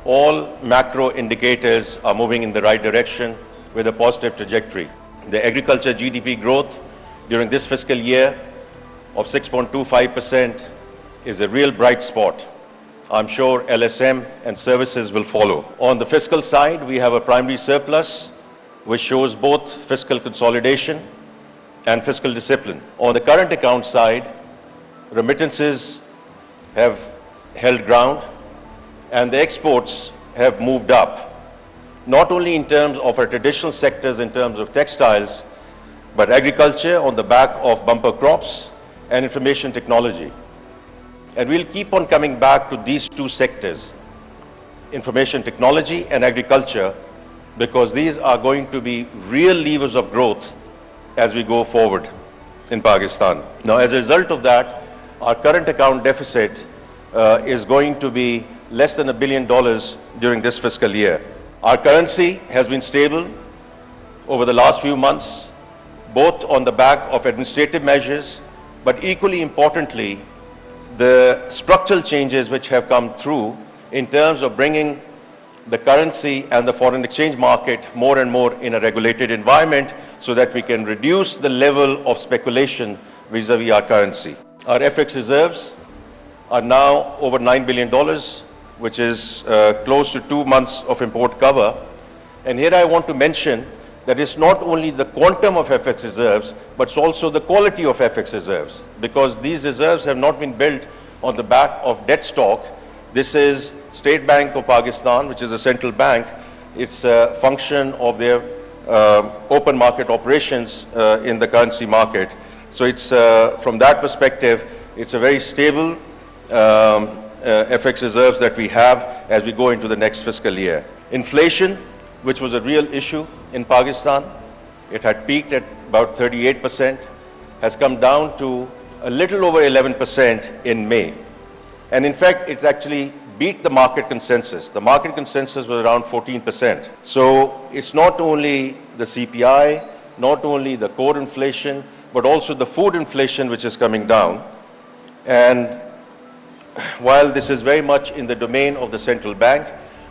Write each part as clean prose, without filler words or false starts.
all macro indicators are moving in the right direction with a positive trajectory. The agriculture GDP growth during this fiscal year of 6.25% is a real bright spot. I'm sure LSM and services will follow. On the fiscal side, we have a primary surplus which shows both fiscal consolidation and fiscal discipline. On the current account side, remittances have held ground and the exports have moved up, not only in terms of our traditional sectors in terms of textiles, but agriculture on the back of bumper crops and information technology. And we'll keep on coming back to these two sectors, information technology and agriculture, because these are going to be real levers of growth as we go forward in Pakistan. Now, as a result of that, our current account deficit is going to be less than $1 billion during this fiscal year. Our currency has been stable over the last few months, both on the back of administrative measures, but equally importantly, the structural changes which have come through in terms of bringing the currency and the foreign exchange market more and more in a regulated environment so that we can reduce the level of speculation vis-a-vis our currency. Our FX reserves are now over $9 billion, which is close to 2 months of import cover. And here I want to mention that it's not only the quantum of FX reserves, but it's also the quality of FX reserves, because these reserves have not been built on the back of debt stock. This is State Bank of Pakistan, which is a central bank. It's a function of their open market operations in the currency market. So it's, from that perspective, it's a very stable FX reserves that we have as we go into the next fiscal year. Inflation, which was a real issue in Pakistan, it had peaked at about 38%, has come down to a little over 11% in May. And in fact, it actually beat the market consensus. The market consensus was around 14%. So it's not only the CPI, not only the core inflation, but also the food inflation which is coming down. And while this is very much in the domain of the central bank,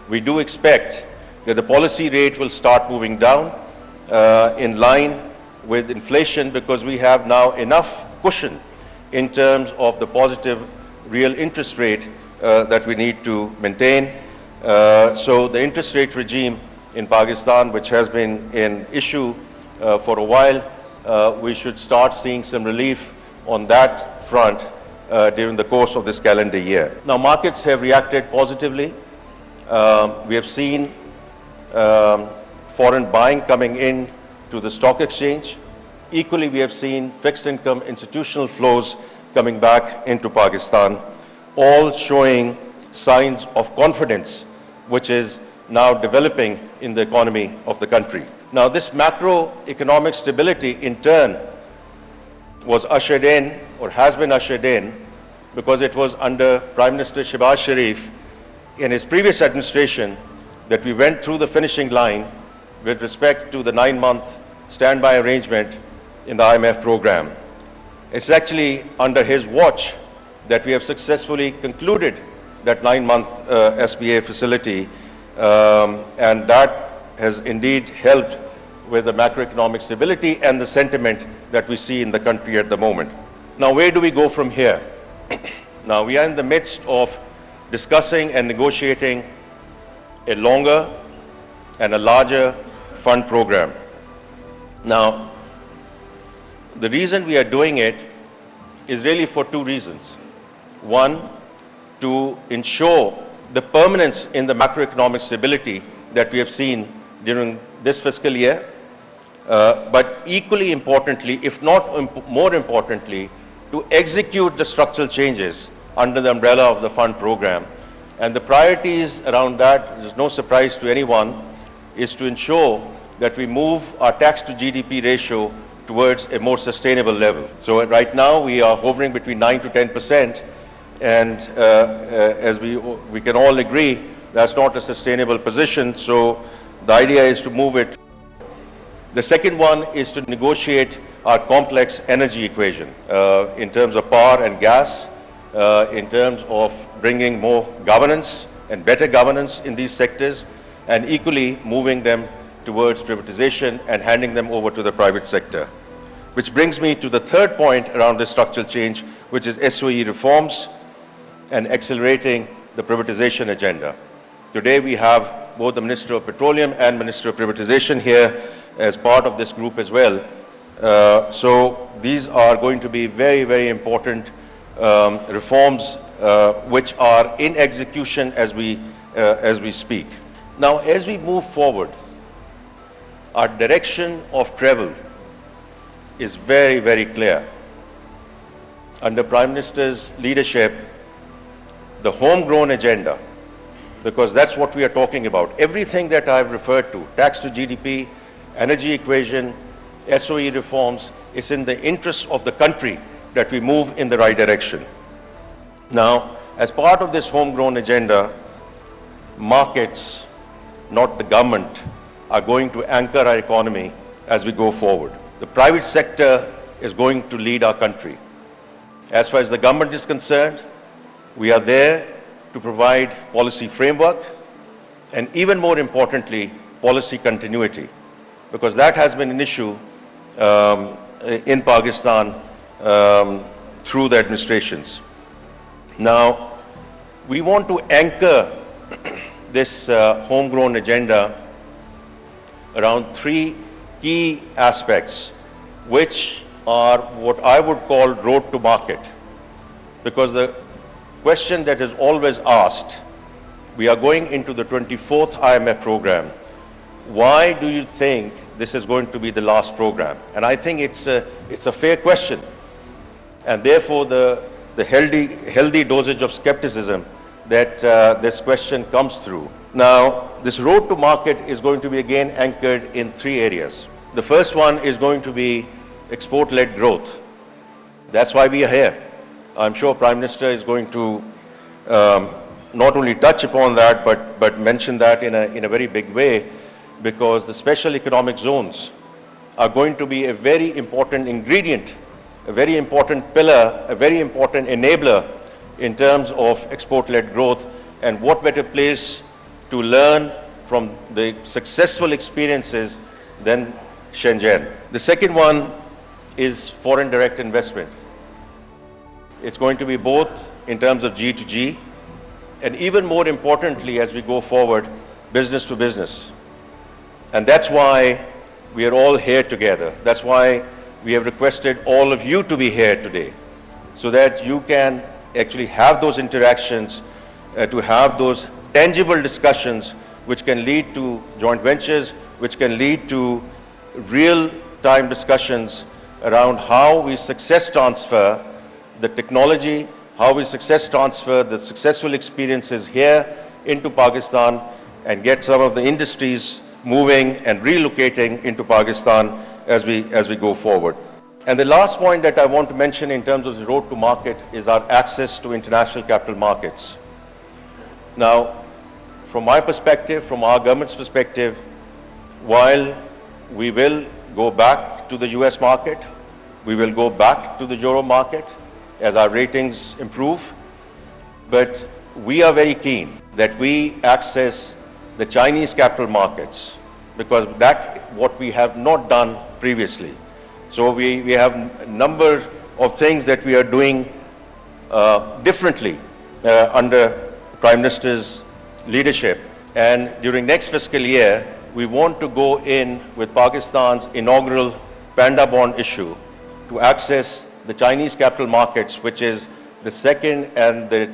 we do expect that the policy rate will start moving down in line with inflation, because we have now enough cushion in terms of the positive real interest rate that we need to maintain. So the interest rate regime in Pakistan, which has been an issue for a while, we should start seeing some relief on that front during the course of this calendar year. Now, markets have reacted positively. We have seen foreign buying coming in to the stock exchange. Equally, we have seen fixed income institutional flows coming back into Pakistan, all showing signs of confidence, which is now developing in the economy of the country. Now, this macroeconomic stability in turn was ushered in, or has been ushered in, because it was under Prime Minister Shehbaz Sharif in his previous administration that we went through the finishing line with respect to the 9-month standby arrangement in the IMF program. It's actually under his watch that we have successfully concluded that 9-month SBA facility, and that has indeed helped with the macroeconomic stability and the sentiment that we see in the country at the moment. Now, where do we go from here? Now, we are in the midst of discussing and negotiating a longer and a larger fund program. Now, the reason we are doing it is really for two reasons. One, to ensure the permanence in the macroeconomic stability that we have seen during this fiscal year, but equally importantly, if not more importantly, to execute the structural changes under the umbrella of the fund program. And the priorities around that, there's no surprise to anyone, is to ensure that we move our tax to GDP ratio towards a more sustainable level. So right now we are hovering between 9 to 10%, and as we can all agree, that's not a sustainable position. So the idea is to move it. The second one is to negotiate our complex energy equation in terms of power and gas, in terms of bringing more governance and better governance in these sectors, and equally moving them towards privatization and handing them over to the private sector. Which brings me to the third point around this structural change, which is SOE reforms and accelerating the privatization agenda. Today we have both the Minister of Petroleum and Minister of Privatization here as part of this group as well. So these are going to be very, very important reforms which are in execution as we speak. Now, as we move forward, our direction of travel is very, very clear. Under Prime Minister's leadership, the homegrown agenda, because that's what we are talking about. Everything that I've referred to, tax to GDP, energy equation, SOE reforms, is in the interest of the country that we move in the right direction. Now, as part of this homegrown agenda, markets, not the government, are going to anchor our economy as we go forward. The private sector is going to lead our country. As far as the government is concerned, we are there to provide policy framework and, even more importantly, policy continuity, because that has been an issue in Pakistan through the administrations. Now, we want to anchor this homegrown agenda around three key aspects, which are what I would call road to market. Because the question that is always asked, we are going into the 24th IMF program. Why do you think this is going to be the last program? And I think it's a fair question. And therefore, the healthy dosage of skepticism that this question comes through. Now, this road to market is going to be again anchored in three areas. The first one is going to be export-led growth. That's why we are here. I'm sure Prime Minister is going to not only touch upon that, but mention that in a very big way, because the special economic zones are going to be a very important ingredient, a very important pillar, a very important enabler in terms of export-led growth. And what better place to learn from the successful experiences than Shenzhen. The second one is foreign direct investment. It's going to be both in terms of G to G, and even more importantly, as we go forward, business to business. And that's why we are all here together. That's why we have requested all of you to be here today, so that you can actually have those interactions, to have those tangible discussions which can lead to joint ventures, which can lead to real-time discussions around how we success transfer the technology, how we success transfer the successful experiences here into Pakistan and get some of the industries moving and relocating into Pakistan as we go forward. And the last point that I want to mention in terms of the road to market is our access to international capital markets. Now, from my perspective, from our government's perspective, while we will go back to the US market, we will go back to the Euro market as our ratings improve, but we are very keen that we access the Chinese capital markets, because that's what we have not done previously. So we have a number of things that we are doing differently under Prime Minister's leadership. And during next fiscal year, we want to go in with Pakistan's inaugural Panda bond issue to access the Chinese capital markets, which is the second and the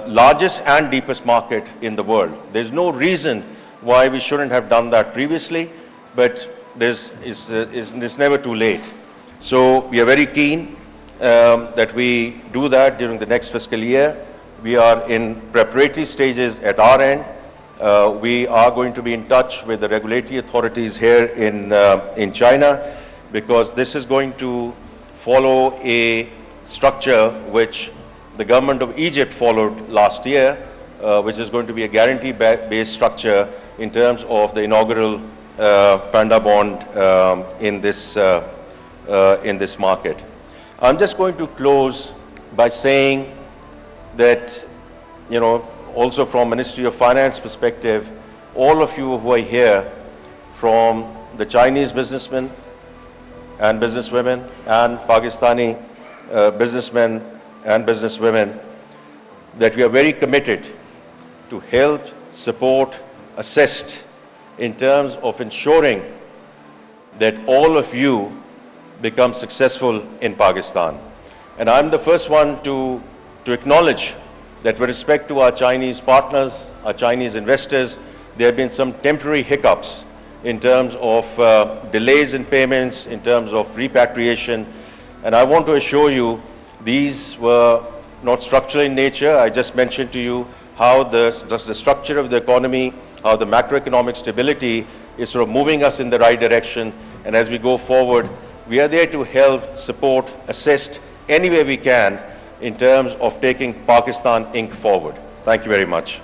largest and deepest market in the world. There's no reason why we shouldn't have done that previously, but it's never too late. So we are very keen that we do that during the next fiscal year. We are in preparatory stages at our end. We are going to be in touch with the regulatory authorities here in China, because this is going to follow a structure which the government of Egypt followed last year, which is going to be a guarantee-based structure in terms of the inaugural Panda bond in this market. I'm just going to close by saying that, also from Ministry of Finance perspective, all of you who are here, from the Chinese businessmen and businesswomen and Pakistani businessmen and businesswomen, that we are very committed to help, support, assist in terms of ensuring that all of you become successful in Pakistan. And I'm the first one to acknowledge that with respect to our Chinese partners, our Chinese investors, there have been some temporary hiccups in terms of delays in payments, in terms of repatriation. And I want to assure you, these were not structural in nature. I just mentioned to you how the structure of the economy, how the macroeconomic stability is sort of moving us in the right direction. And as we go forward, we are there to help, support, assist any way we can in terms of taking Pakistan Inc. forward. Thank you very much.